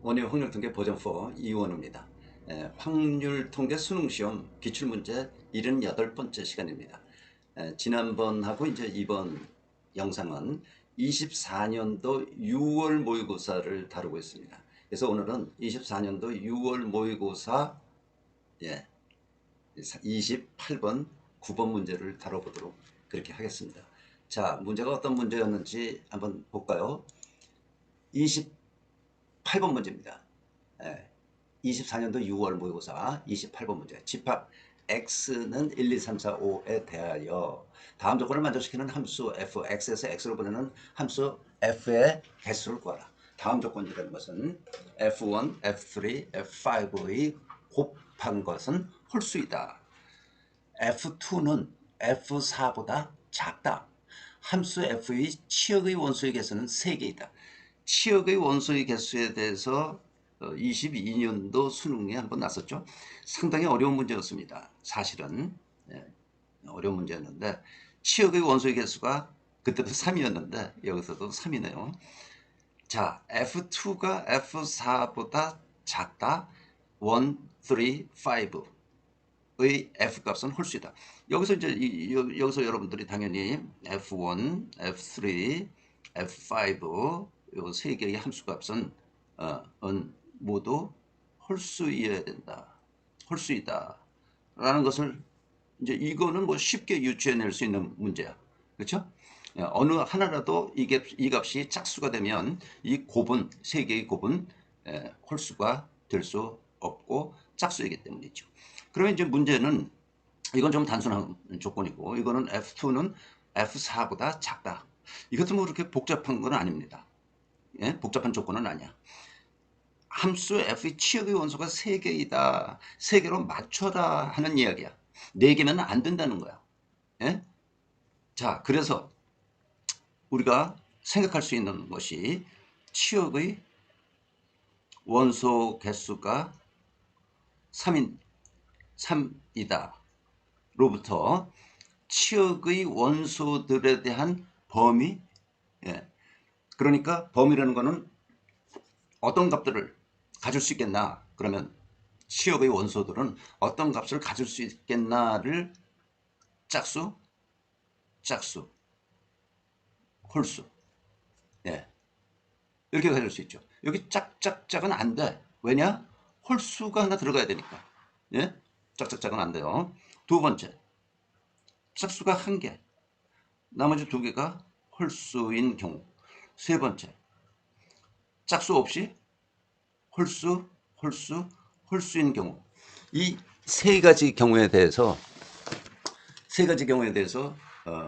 원의 확률통계 버전 4 이원우입니다. 확률통계 수능시험 기출문제 78번째 시간입니다. 지난번하고 이제 이번 영상은 24년도 6월 모의고사를 다루고 있습니다. 그래서 오늘은 24년도 6월 모의고사 28번, 9번 문제를 다뤄보도록 그렇게 하겠습니다. 자, 문제가 어떤 문제였는지 한번 볼까요? 28번 문제입니다. 24년도 6월 모의고사 28번 문제. 집합 x는 1, 2, 3, 4, 5에 대하여 다음 조건을 만족시키는 함수 f, x에서 x로 보내는 함수 f의 개수를 구하라. 다음 조건이라는 것은 f1, f3, f5의 곱한 것은 홀수이다. f2는 f4보다 작다. 함수 f의 치역의 원소의 개수는 3개이다. 치역의 원소의 개수에 대해서 22년도 수능에 한번 났었죠. 상당히 어려운 문제였습니다. 사실은 어려운 문제였는데 치역의 원소의 개수가 그때도 3이었는데 여기서도 3이네요. 자, F2가 F4보다 작다. 1, 3, 5의 F값은 홀수이다. 여기서 이제 여기서 여러분들이 당연히 F1, F3, F5 요 세 개의 함수값은 모두 홀수이어야 된다. 홀수이다. 라는 것을 이제 이거는 뭐 쉽게 유추해낼 수 있는 문제야. 그렇죠? 어느 하나라도 이 값이 짝수가 되면 이 곱은 세 개의 곱은 홀수가 될 수 없고 짝수이기 때문이죠. 그러면 이제 문제는 이건 좀 단순한 조건이고 이거는 F2는 F4보다 작다. 이것도 뭐 그렇게 복잡한 건 아닙니다. 예? 복잡한 조건은 아니야. 함수 f의 치역의 원소가 3개이다. 3개로 맞춰라 하는 이야기야. 4개면 안 된다는 거야. 예? 자, 그래서 우리가 생각할 수 있는 것이 치역의 원소 개수가 3이다. 로부터 치역의 원소들에 대한 범위, 그러니까 범위라는 거는 어떤 값들을 가질 수 있겠나? 그러면 치역의 원소들은 어떤 값을 가질 수 있겠나를 짝수, 짝수, 홀수, 이렇게 가질 수 있죠. 여기 짝짝짝은 안 돼. 왜냐? 홀수가 하나 들어가야 되니까. 예? 짝짝짝은 안 돼요. 두 번째, 짝수가 한 개, 나머지 두 개가 홀수인 경우. 세 번째, 짝수 없이 홀수, 홀수, 홀수인 경우. 이 세 가지 경우에 대해서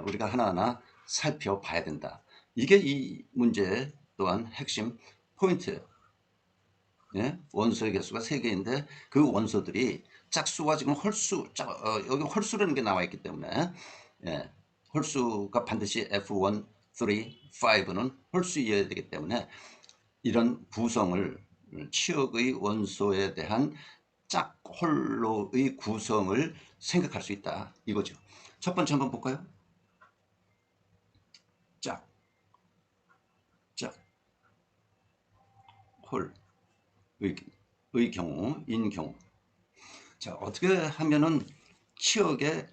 우리가 하나하나 살펴봐야 된다. 이게 이 문제 또한 핵심 포인트예요. 예? 원소의 개수가 3개인데 그 원소들이 짝수와 지금 홀수, 여기 홀수라는 게 나와 있기 때문에 홀수가 반드시 F1, 3, 5는 홀수이어야 되기 때문에 이런 구성을 치역의 원소에 대한 짝홀로의 구성을 생각할 수 있다 이거죠. 첫 번째 한번 볼까요? 짝, 짝, 홀의 경우, 인 경우. 자, 어떻게 하면은 치역의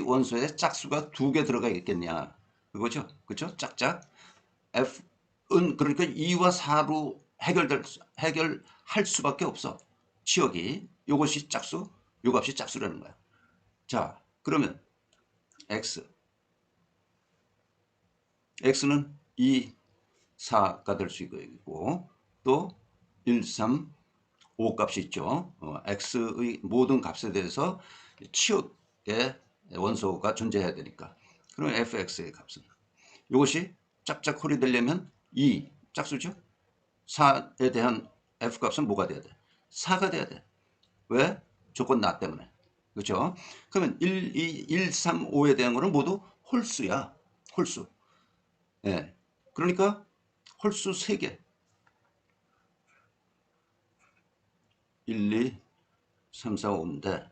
원소에 짝수가 2개 들어가 있겠냐. 그거죠. 그죠? 짝짝. F은 그러니까 2와 4로 해결할 수밖에 없어. 치역이. 요것이 짝수, 요 값이 짝수라는 거야. 자, 그러면 X. X는 2, 4가 될 수 있고, 또 1, 3, 5 값이 있죠. X의 모든 값에 대해서 치역의 원소가 존재해야 되니까. 그럼 fx의 값은 이것이 짝짝홀이 되려면 2 짝수죠. 4에 대한 f값은 뭐가 돼야 돼? 4가 돼야 돼. 왜? 조건 나 때문에. 그렇죠? 그러면 1, 2, 1, 3, 5에 대한 거는 모두 홀수야. 홀수. 예. 그러니까 홀수 3개. 1, 2, 3, 4, 5인데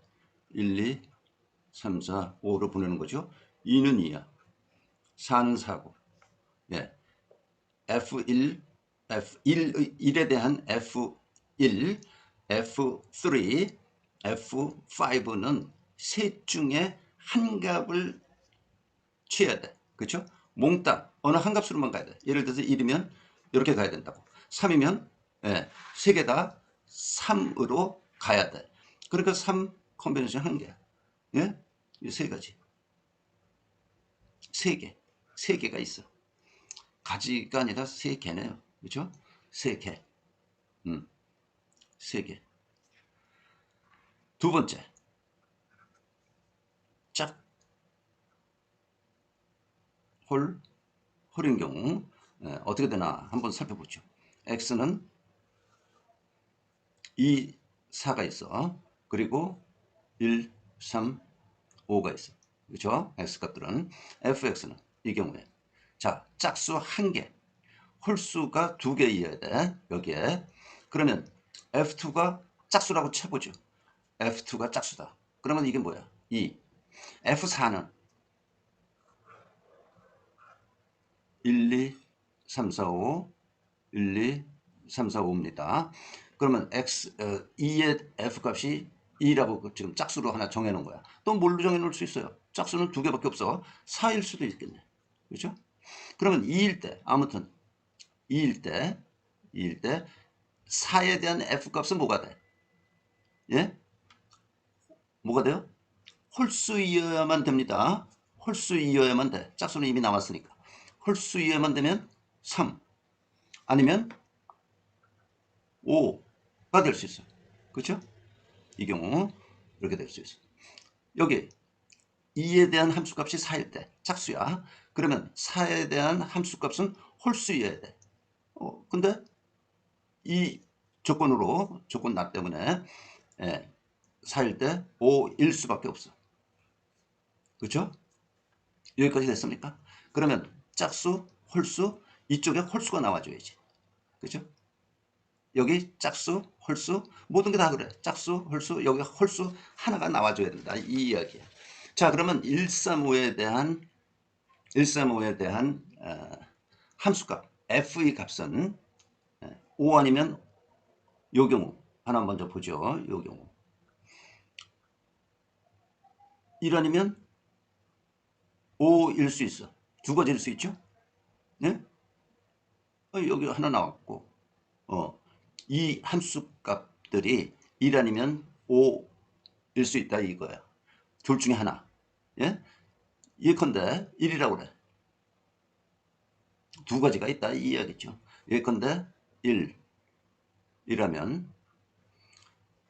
1, 2, 3, 4, 5로 보내는 거죠. 2는 2야. 4는 4고. 예. F1, F1에 대한 F1, F3, F5는 셋 중에 한 값을 취해야 돼. 그렇죠? 몽땅 어느 한 값으로만 가야 돼. 예를 들어서 1이면 이렇게 가야 된다고. 3이면 세 개 다 3으로 가야 돼. 그러니까 3 컨비네이션 한 개. 예? 이 세 가지. 세 개. 세 개가 있어. 가지가 아니라 세 개네요. 그렇죠? 세 개. 세 개. 두 번째. 짝. 홀인 경우 어떻게 되나 한번 살펴보죠. x는 2, 4가 있어. 그리고 1, 3, 5가 있어. 그렇죠? x값들은 fx는 이 경우에 자 짝수 한 개, 홀수가 두 개이어야 돼. 여기에 그러면 f2가 짝수라고 쳐보죠. f2가 짝수다. 그러면 이게 뭐야? 2. f4는 1, 2, 3, 4, 5 1, 2, 3, 4, 5입니다. 그러면 x 2의 f값이 2라고 지금 짝수로 하나 정해놓은 거야. 또 뭘로 정해놓을 수 있어요? 짝수는 두 개밖에 없어. 4일 수도 있겠네. 그렇죠? 그러면 2일 때 아무튼 2일 때 4에 대한 f값은 뭐가 돼? 예? 뭐가 돼요? 홀수이어야만 됩니다. 홀수이어야만 돼. 짝수는 이미 나왔으니까. 홀수이어야만 되면 3 아니면 5가 될 수 있어요. 그렇죠? 이 경우 이렇게 될 수 있어요. 여기 2에 대한 함수값이 4일 때 짝수야. 그러면 4에 대한 함수값은 홀수여야 돼. 근데 이 조건으로 조건 나 때문에 4일 때 5일 수밖에 없어. 그렇죠? 여기까지 됐습니까? 그러면 짝수, 홀수 이쪽에 홀수가 나와줘야지. 그렇죠? 여기 짝수, 홀수 모든 게 다 그래. 짝수, 홀수 여기 홀수 하나가 나와줘야 된다. 이 이야기야. 자 그러면 135에 대한 함수값 f의 값은 5 아니면 요 경우 하나 먼저 보죠. 요 경우 1 아니면 5일 수 있어. 두 가지일 수 있죠. 네? 여기 하나 나왔고 이 함수값들이 1 아니면 5일 수 있다 이거야. 둘 중에 하나. 예? 예컨대 1이라고 그래. 두 가지가 있다 이 이야기죠. 예컨대 1이라면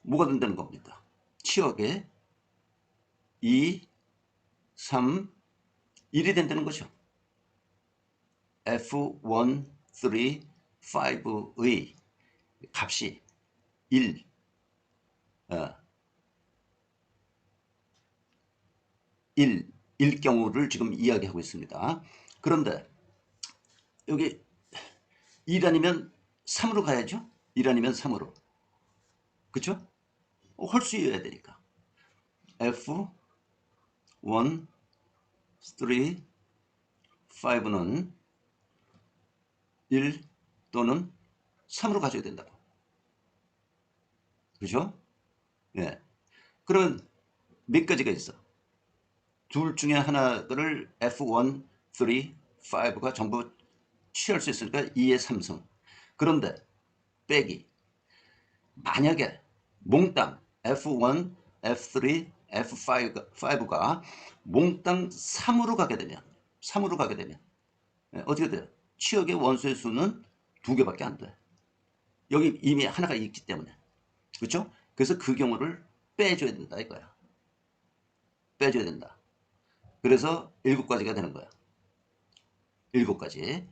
뭐가 된다는 겁니까? 치역에 2, 3, 1이 된다는 거죠. F1, 3, 5의 값이 1, 어, 1일 경우를 지금 이야기하고 있습니다. 그런데 여기 1 아니면 3으로 가야죠. 1 아니면 3으로. 그쵸? 홀수여야 되니까. F1, 3, 5는 1 또는 3으로 가져야 된다고. 그죠? 예. 그러면 몇 가지가 있어? 둘 중에 하나를 F1, 3, 5가 전부 취할 수 있으니까 2의 3승. 그런데 빼기. 만약에 몽땅 F1, F3, F5가 몽땅 3으로 가게 되면 어떻게 돼요? 치역의 원소의 수는 두 개밖에 안 돼. 여기 이미 하나가 있기 때문에. 그렇죠? 그래서 그 경우를 빼줘야 된다 이거야. 빼줘야 된다. 그래서 7가지가 되는 거야. 7가지.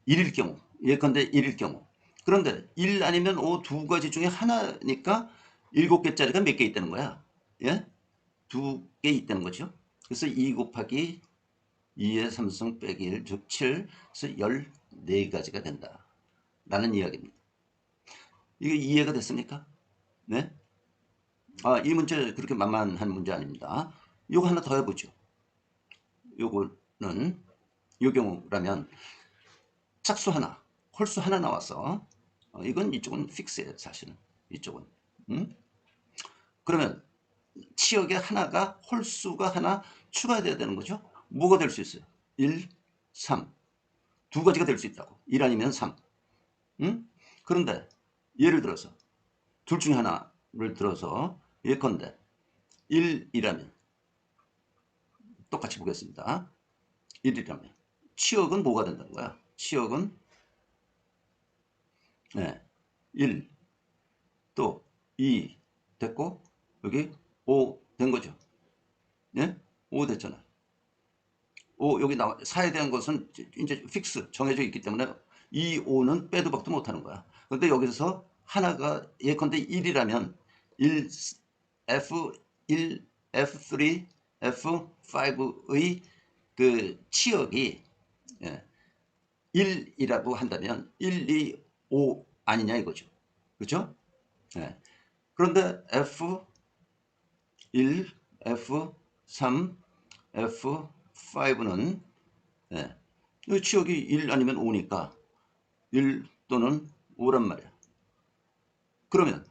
1일 경우. 예컨대 1일 경우. 그런데 1 아니면 5 두 가지 중에 하나니까 7개짜리가 몇 개 있다는 거야? 예? 2개 있다는 거죠. 그래서 2 곱하기 2의 3승 빼기 1, 즉 7, 그래서 14가지가 된다. 라는 이야기입니다. 이게 이해가 됐습니까? 네? 이 문제 그렇게 만만한 문제 아닙니다. 요거 하나 더 해보죠. 요거는 요 경우라면 짝수 하나 홀수 하나 나왔어. 이건 이쪽은 픽스예요, 사실은. 이쪽은. 음? 그러면 치역에 하나가 홀수가 하나 추가돼야 되는 거죠. 뭐가 될 수 있어요? 1, 3. 두 가지가 될 수 있다고. 1 아니면 3. 그런데 예를 들어서 둘 중에 하나를 들어서 예컨대 1이라면 똑같이 보겠습니다. 1이라면 치역은 뭐가 된다는 거야? 치역은 1, 또 2 됐고 여기 5 된 거죠. 예? 5 됐잖아. 5 여기 나와 4에 대한 것은 이제 픽스 정해져 있기 때문에 이 5는 빼도 박도 못하는 거야. 그런데 여기서 하나가 예컨대 1이라면 1 F1, F3, F5의 그 치역이 1이라고 한다면 1, 2, 5 아니냐 이거죠. 그렇죠? 예. 그런데 F1, F3, F5는 이 치역이 1 아니면 5니까 1 또는 5란 말이야. 그러면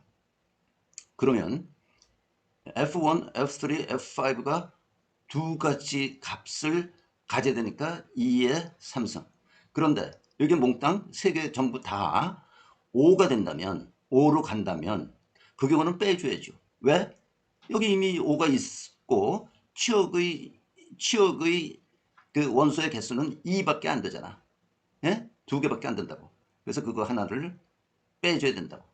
F1, F3, F5가 두 가지 값을 가져야 되니까 2의 3승. 그런데 여기 몽땅 세 개 전부 다 5가 된다면 5로 간다면 그 경우는 빼줘야죠. 왜? 여기 이미 5가 있고 치역의 그 원소의 개수는 2밖에 안 되잖아. 예? 두 개밖에 안 된다고. 그래서 그거 하나를 빼줘야 된다고.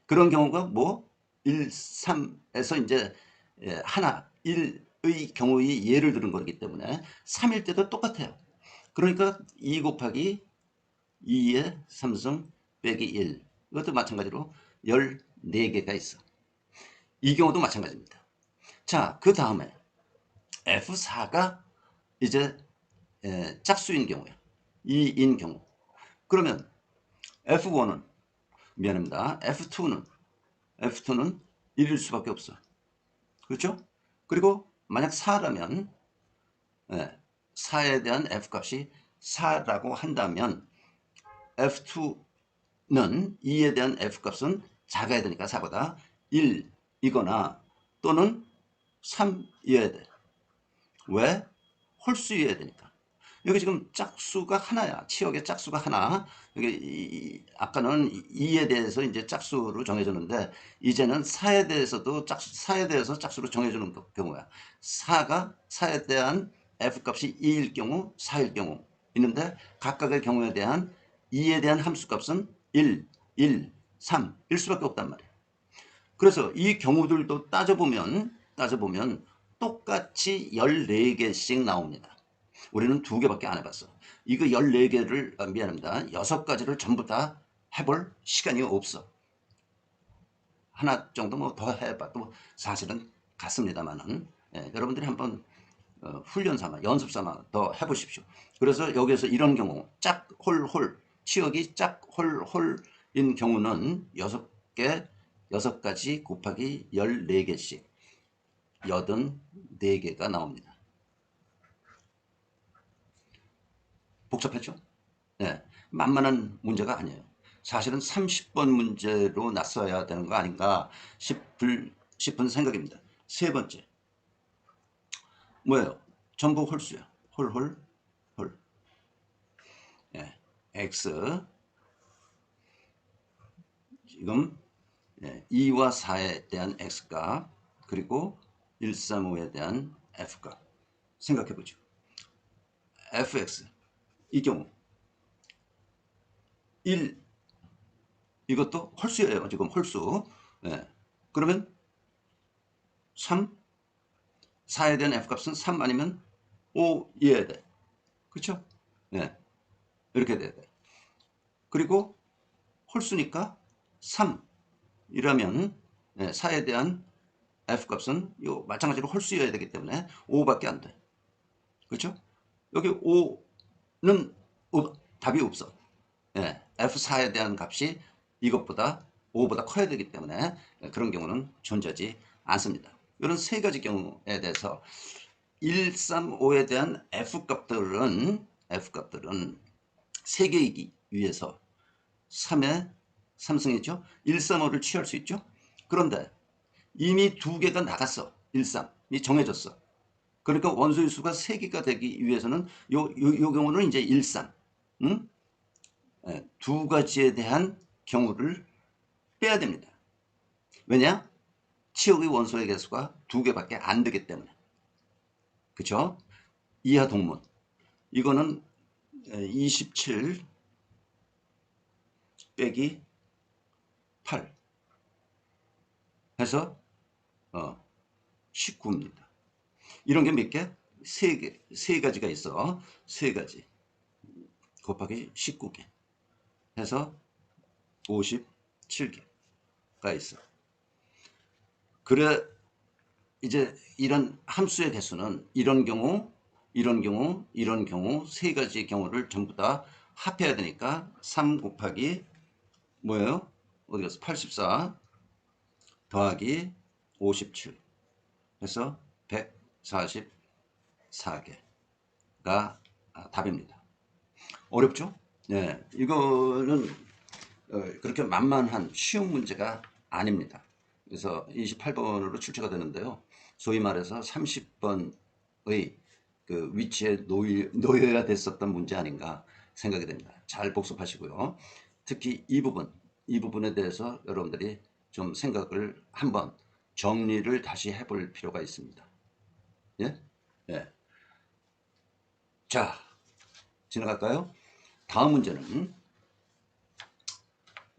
그런 경우가 뭐 1, 3에서 이제 하나 1의 경우의 예를 들은 거기 때문에 3일 때도 똑같아요. 그러니까 2 곱하기 2의 3승 빼기 1. 이것도 마찬가지로 14개가 있어. 이 경우도 마찬가지입니다. 자, 그 다음에 F4가 이제 짝수인 경우야. 2인 경우. 그러면 F1은 미안합니다. F2는 1일 수밖에 없어. 그렇죠? 그리고 만약 4라면 4에 대한 F값이 4라고 한다면 F2는 2에 대한 F값은 작아야 되니까 4보다 1이거나 또는 3이어야 돼. 왜? 홀수여야 되니까. 여기 지금 짝수가 하나야. 치역의 짝수가 하나. 여기 아까는 2에 대해서 이제 짝수로 정해졌는데 이제는 4에 대해서도 4에 대해서 짝수로 정해주는 경우야. 4에 대한 F값이 2일 경우, 4일 경우 있는데 각각의 경우에 대한 2에 대한 함수값은 1, 3일 수밖에 없단 말이야. 그래서 이 경우들도 따져보면 똑같이 14개씩 나옵니다. 우리는 2개밖에 안 해봤어. 이거 14개를 미안합니다. 6가지를 전부 다 해볼 시간이 없어. 하나 정도 뭐 더 해봐도 사실은 같습니다만은 여러분들이 한번 훈련 삼아 연습 삼아 더 해보십시오. 그래서 여기서 이런 경우 짝홀홀 치역이 짝홀홀인 경우는 6개 6가지 곱하기 14개씩 84개가 나옵니다. 복잡했죠? 네, 만만한 문제가 아니에요. 사실은 30번 문제로 놨어야 되는 거 아닌가 싶은 생각입니다. 세 번째 뭐예요? 전부 홀수야. 홀. 예, x 지금 2와 4에 대한 x값 그리고 135에 대한 f값 생각해보죠. fx 이 경우 1 이것도 홀수예요. 지금 홀수. 그러면 3 4에 대한 f값은 3 아니면 5이어야 돼. 그렇죠? 이렇게 돼야 돼. 그리고 홀수니까 3이라면 4에 대한 f값은 요 마찬가지로 홀수여야 되기 때문에 5밖에 안 돼. 그렇죠? 여기 5는 답이 없어. F4에 대한 값이 이것보다 5보다 커야 되기 때문에 그런 경우는 존재하지 않습니다. 이런 세 가지 경우에 대해서 135에 대한 F값들은 세개이기 위해서 3의 3승이죠. 135를 취할 수 있죠. 그런데 이미 두 개가 나갔어. 13이 정해졌어. 그러니까 원소의 수가 3개가 되기 위해서는 요 경우는 이제 13. 응? 예, 두 가지에 대한 경우를 빼야 됩니다. 왜냐? 치역의 원소의 개수가 2개밖에 안 되기 때문에. 그쵸? 이하 동문. 이거는 27 빼기 8 해서 19입니다. 이런 게 몇 개? 세 가지가 있어. 세 가지 곱하기 19개 해서 57개가 있어. 그래 이제 이런 함수의 개수는 이런 경우, 이런 경우, 이런 경우 세 가지의 경우를 전부 다 합해야 되니까 3 곱하기 뭐예요? 어디 갔어? 84 더하기 57 해서 144개가 답입니다. 어렵죠? 네, 이거는 그렇게 만만한 쉬운 문제가 아닙니다. 그래서 28번으로 출제가 되는데요. 소위 말해서 30번의 그 위치에 놓여야 됐었던 문제 아닌가 생각이 됩니다. 잘 복습하시고요. 특히 이 부분에 대해서 여러분들이 좀 생각을 한번 정리를 다시 해볼 필요가 있습니다. 예? 예. 자, 지나갈까요? 다음 문제는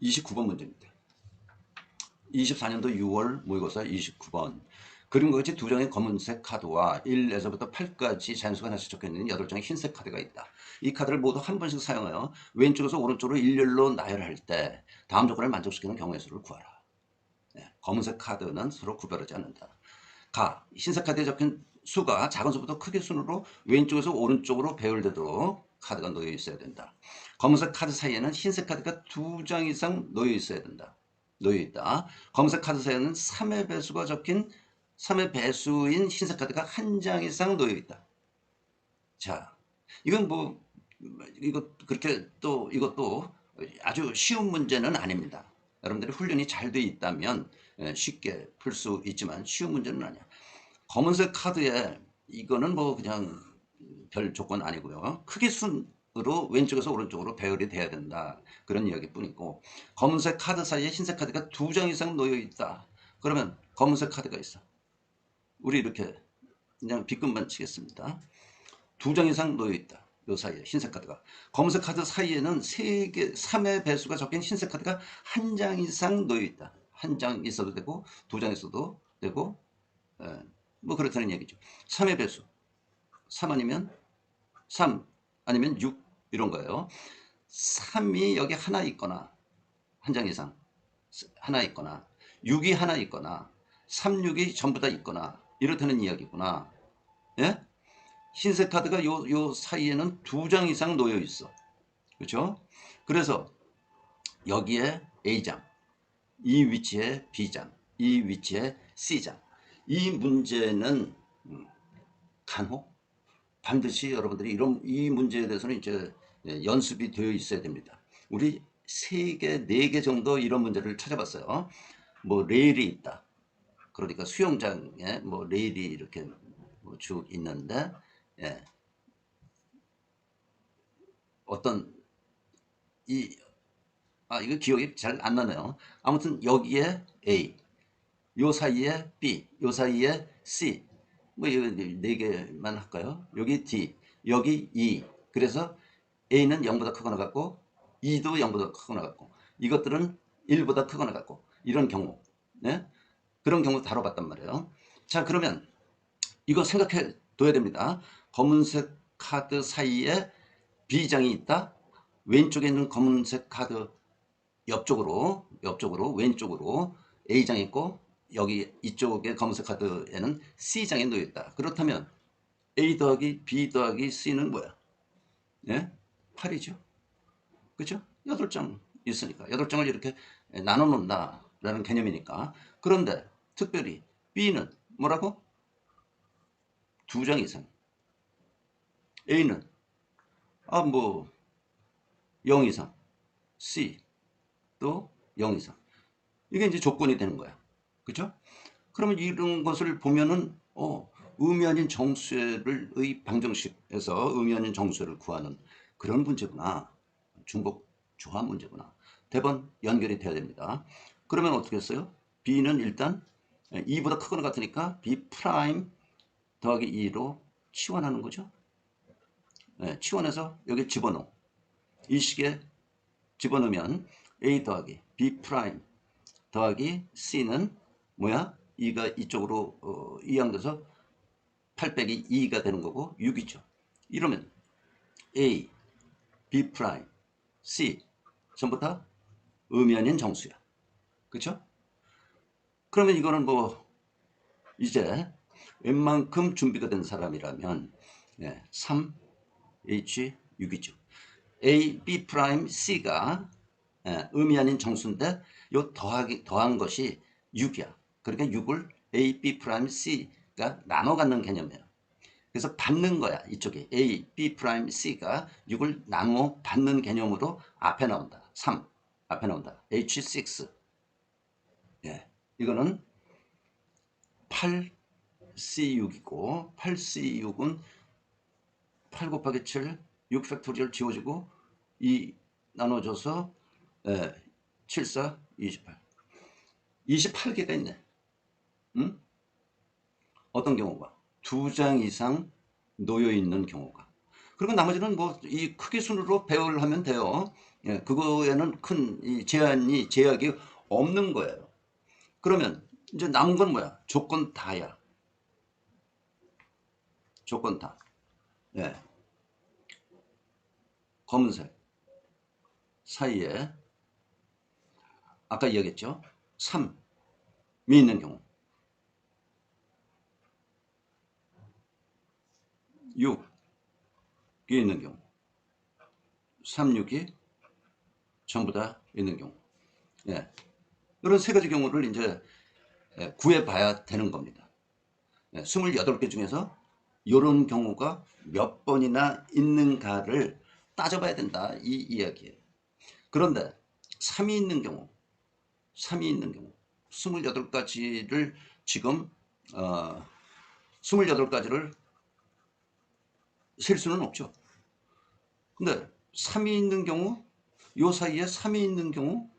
29번 문제입니다. 24년도 6월 모의고사 29번. 그림과 같이 두 장의 검은색 카드와 1에서부터 8까지 자연수가 하나씩 적혀있는 8장의 흰색 카드가 있다. 이 카드를 모두 한 번씩 사용하여 왼쪽에서 오른쪽으로 일렬로 나열할 때 다음 조건을 만족시키는 경우의 수를 구하라. 네, 검은색 카드는 서로 구별하지 않는다. 흰색 카드에 적힌 수가 작은 수부터 크게 순으로 왼쪽에서 오른쪽으로 배열되도록 카드가 놓여 있어야 된다. 검은색 카드 사이에는 흰색 카드가 2장 이상 놓여 있어야 된다. 놓여 있다. 검은색 카드 사이에는 3의 배수가 적힌 3의 배수인 흰색 카드가 한 장 이상 놓여 있다. 자, 이건 뭐 그렇게 또 이것도 아주 쉬운 문제는 아닙니다. 여러분들이 훈련이 잘 돼 있다면 쉽게 풀 수 있지만 쉬운 문제는 아니야. 검은색 카드에 이거는 뭐 그냥 별 조건 아니고요. 크기 순으로 왼쪽에서 오른쪽으로 배열이 돼야 된다. 그런 이야기뿐이고 검은색 카드 사이에 흰색 카드가 2장 이상 놓여 있다. 그러면 검은색 카드가 있어. 우리 이렇게 그냥 빗금만 치겠습니다. 2장 이상 놓여 있다. 요 사이에 흰색 카드가. 검은색 카드 사이에는 3의 배수가 적힌 흰색 카드가 한 장 이상 놓여 있다. 한 장 있어도 되고 2장 있어도 되고 뭐 그렇다는 얘기죠. 3의 배수. 3 아니면 3 아니면 6 이런 거예요. 3이 여기 하나 있거나 한 장 이상 하나 있거나 6이 하나 있거나 3, 6이 전부 다 있거나 이렇다는 이야기구나. 예? 흰색 카드가 요 사이에는 2장 이상 놓여 있어. 그렇죠? 그래서 여기에 A장, 이 위치에 B장, 이 위치에 C장. 이 문제는 간혹 반드시 여러분들이 이 문제에 대해서는 이제 연습이 되어 있어야 됩니다. 우리 3개, 4개 정도 이런 문제를 찾아봤어요. 뭐 레일이 있다. 그러니까 수영장에 뭐 레일이 이렇게 뭐쭉 있는데 예. 어떤 이거 기억이 잘 안 나네요. 아무튼 여기에 A, 요 사이에 B, 요 사이에 C, 뭐 이거 4개만 할까요? 여기 D, 여기 E. 그래서 A는 0보다 크거나 같고 E도 0보다 크거나 같고 이것들은 1보다 크거나 같고 이런 경우 네? 그런 경우 다뤄봤단 말이에요. 자 그러면 이거 생각해 둬야 됩니다. 검은색 카드 사이에 B장이 있다. 왼쪽에 있는 검은색 카드 옆쪽으로 왼쪽으로 A장이 있고 여기 이쪽에 검은색 카드에는 C장이 놓여 있다. 그렇다면 A 더하기 B 더하기 C는 뭐야? 예? 8이죠. 그죠? 8장 있으니까 8장을 이렇게 나눠 놓는다라는 개념이니까. 그런데 특별히 B는 뭐라고? 2장 이상. A는 뭐 0 이상. C 또 0 이상. 이게 이제 조건이 되는 거야. 그죠? 그러면 이런 것을 보면은 의미 아닌 정수의 방정식에서 의미 아닌 정수를 구하는 그런 문제구나. 중복 조합 문제구나. 대번 연결이 돼야 됩니다. 그러면 어떻게 했어요? b는 일단 2보다 크거나 같으니까 b 프라임 더하기 2로 치환하는 거죠. 치환해서 여기 집어넣어. 이 식에 집어넣으면 a 더하기 b 프라임 더하기 c는 뭐야? 2가 이쪽으로 이항돼서 8 빼기 2가 되는 거고 6이죠. 이러면 a, b 프라임, c 전부 다 의미 아닌 정수야. 그쵸? 그러면 이거는 뭐 이제 웬만큼 준비가 된 사람이라면 3H6이죠. A, B 프라임, C가 의미 아닌 정수인데 요 더한 것이 6이야. 그러니까 6을 A, B 프라임, C가 나눠 갖는 개념이에요. 그래서 받는 거야. 이쪽에 A, B 프라임, C가 6을 나눠 받는 개념으로 앞에 나온다. 3 앞에 나온다. H6. 이거는 8C6이고 8C6은 8 곱하기 7, 6 팩토리얼 지워지고 2 나눠줘서 7, 4, 28. 28개가 있네. 응? 어떤 경우가? 2장 이상 놓여 있는 경우가. 그리고 나머지는 뭐 이 크기 순으로 배열하면 돼요. 그거에는 큰 제약이 없는 거예요. 그러면 이제 남은 건 뭐야? 조건 다야. 조건 다. 검은색 사이에 아까 이야기했죠. 3이 있는 경우 6이 있는 경우 3, 6이 전부 다 있는 경우 이런 세 가지 경우를 이제 구해봐야 되는 겁니다. 28개 중에서 이런 경우가 몇 번이나 있는가를 따져봐야 된다 이 이야기예요. 그런데 3이 있는 경우 28가지를 지금 28가지를 셀 수는 없죠. 근데 3이 있는 경우 요 사이에 3이 있는 경우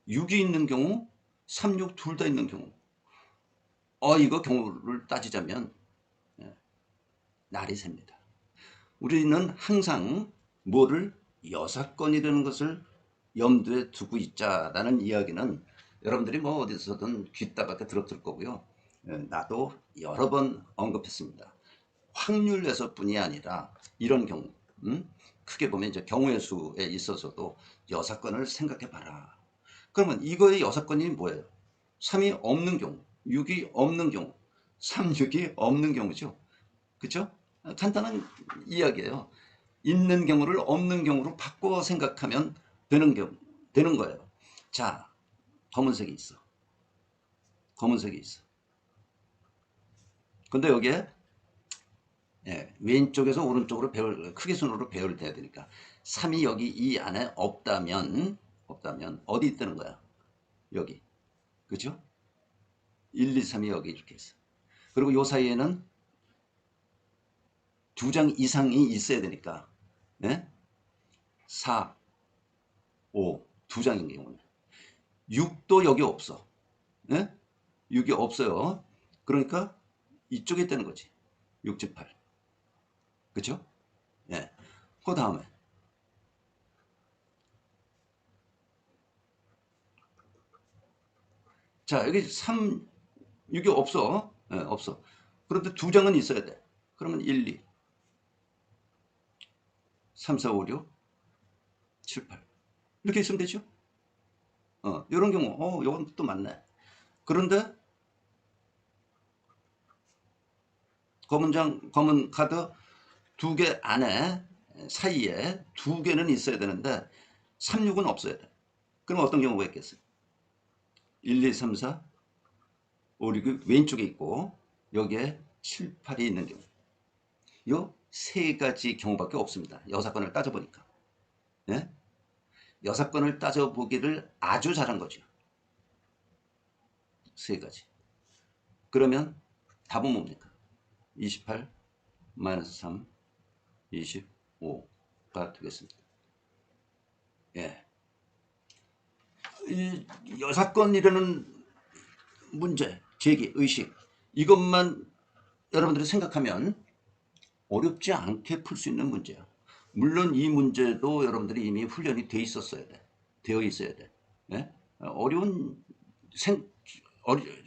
6이 있는 경우 3, 6 둘 다 있는 경우 이거 경우를 따지자면 날이 셉니다. 우리는 항상 뭐를 여사건이라는 것을 염두에 두고 있자라는 이야기는 여러분들이 뭐 어디서든 귀따갑게 들었을 거고요. 나도 여러 번 언급했습니다. 확률에서뿐이 아니라 이런 경우, 크게 보면 이제 경우의 수에 있어서도 여사건을 생각해 봐라. 그러면 이거의 여사건이 뭐예요? 3이 없는 경우, 6이 없는 경우, 3, 6이 없는 경우죠. 그렇죠? 간단한 이야기예요. 있는 경우를 없는 경우로 바꿔 생각하면 되는 거예요. 자, 검은색이 있어. 검은색이 있어. 근데 여기에 왼쪽에서 오른쪽으로 크게 순으로 배열돼야 되니까 3이 여기 이 안에 없다면 어디 있다는 거야? 여기. 그죠? 1, 2, 3이 여기 이렇게 있어. 그리고 요 사이에는 2장 이상이 있어야 되니까 4, 5, 2장인 경우는 6도 여기 없어. 6이 없어요. 그러니까 이쪽에 있다는 거지. 6, 8. 그쵸? 그 다음에 자 여기 3, 6이 없어. 없어. 그런데 2장은 있어야 돼. 그러면 1, 2, 3, 4, 5, 6, 7, 8 이렇게 있으면 되죠? 이런 경우 이건 또 맞네. 그런데 검은 카드 2개 안에 사이에 2개는 있어야 되는데 3, 6은 없어야 돼. 그럼 어떤 경우가 있겠어요? 1, 2, 3, 4, 5, 6이 왼쪽에 있고 여기에 7, 8이 있는 경우. 요 세 가지 경우밖에 없습니다. 여사건을 따져보니까. 여사건을 따져보기를 아주 잘한 거죠. 세 가지. 그러면 답은 뭡니까? 28 마이너스 3 25가 되겠습니다. 예. 이 여사건이라는 문제, 제기, 의식 이것만 여러분들이 생각하면 어렵지 않게 풀 수 있는 문제야. 물론 이 문제도 여러분들이 이미 훈련이 돼 있었어야 돼. 되어 있어야 돼. 예? 어려운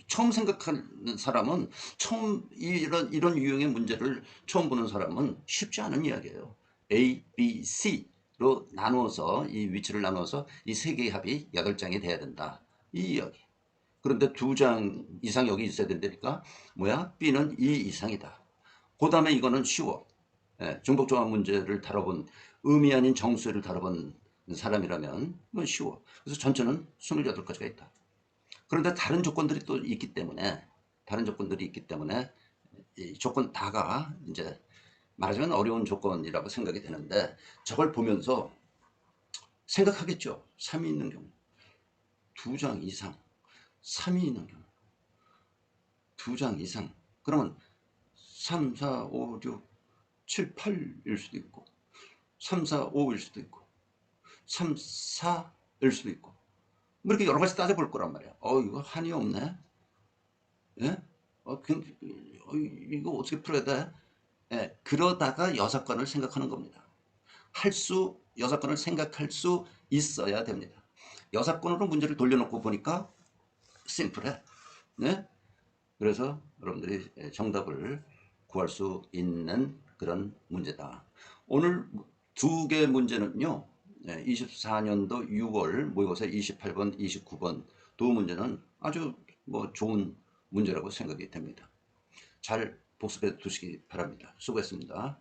처음 생각하는 사람은 처음 이런 유형의 문제를 처음 보는 사람은 쉽지 않은 이야기예요. A, B, C로 나누어서 이 위치를 나누어서 이 세 개의 합이 8장이 돼야 된다. 이 이야기. 그런데 2장 이상 여기 있어야 된다니까 뭐야? B는 2 이상이다. 그 다음에 이거는 쉬워. 예, 중복조합 문제를 다뤄본 의미 아닌 정수를 다뤄본 사람이라면 이건 쉬워. 그래서 전체는 28가지가 있다. 그런데 다른 조건들이 또 있기 때문에 이 조건 다가 이제 말하자면 어려운 조건이라고 생각이 되는데 저걸 보면서 생각하겠죠. 3이 있는 경우 2장 이상 3이 있는 경우 2장 이상 그러면 3, 4, 5, 6, 7, 8일 수도 있고 3, 4, 5일 수도 있고 3, 4일 수도 있고 뭐 이렇게 여러 가지 따져볼 거란 말이야. 이거 한이 없네. 예? 이거 어떻게 풀어야 돼? 예, 그러다가 여사건을 생각하는 겁니다. 여사건을 생각할 수 있어야 됩니다. 여사건으로 문제를 돌려놓고 보니까 심플해. 네? 그래서 여러분들이 정답을 구할 수 있는 그런 문제다. 오늘 2개 문제는요. 24년도 6월 모의고사 28번, 29번 두 문제는 아주 좋은 문제라고 생각이 됩니다. 잘 복습해 두시기 바랍니다. 수고했습니다.